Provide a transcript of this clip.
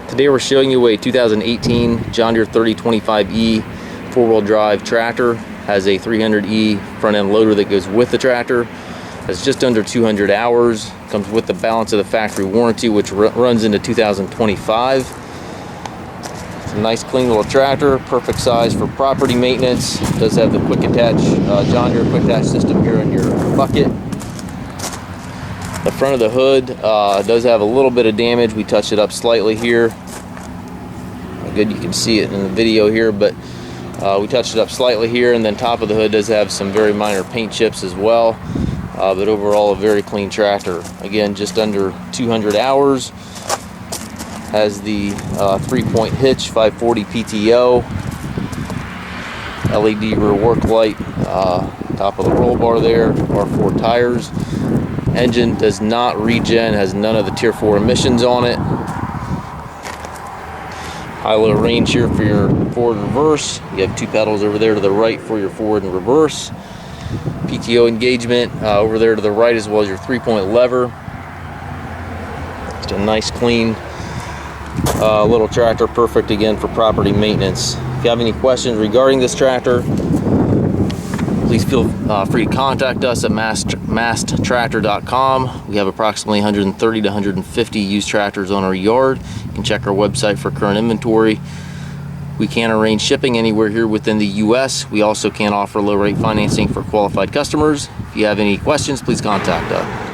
Today we're showing you a 2018 John Deere 3025E four-wheel drive tractor. Has a 300E front end loader that goes with the tractor. Has just under 200 hours. Comes with the balance of the factory warranty, which runs into 2025. It's a nice clean little tractor, perfect size for property maintenance. Does have the quick attach John Deere quick attach system here in your bucket. The front of the hood does have a little bit of damage. We touched it up slightly here. Good, you can see it in the video here, but we touched it up slightly here, and then top of the hood does have some very minor paint chips as well. But overall a very clean tractor. Again, just under 200 hours. Has the 3-point hitch, 540 PTO, LED rear work light, top of the roll bar there, R4 tires. Engine does not regen, has none of the Tier 4 emissions on it. High-low range here for your forward and reverse. You have two pedals over there to the right for your forward and reverse. PTO engagement over there to the right, as well as your 3-point lever. Just a nice clean little tractor, perfect again for property maintenance. If you have any questions regarding this tractor, please feel free to contact us at masttractor.com. We have approximately 130 to 150 used tractors on our yard. You can check our website for current inventory. We can arrange shipping anywhere here within the US. We also can offer low rate financing for qualified customers. If you have any questions, please contact us.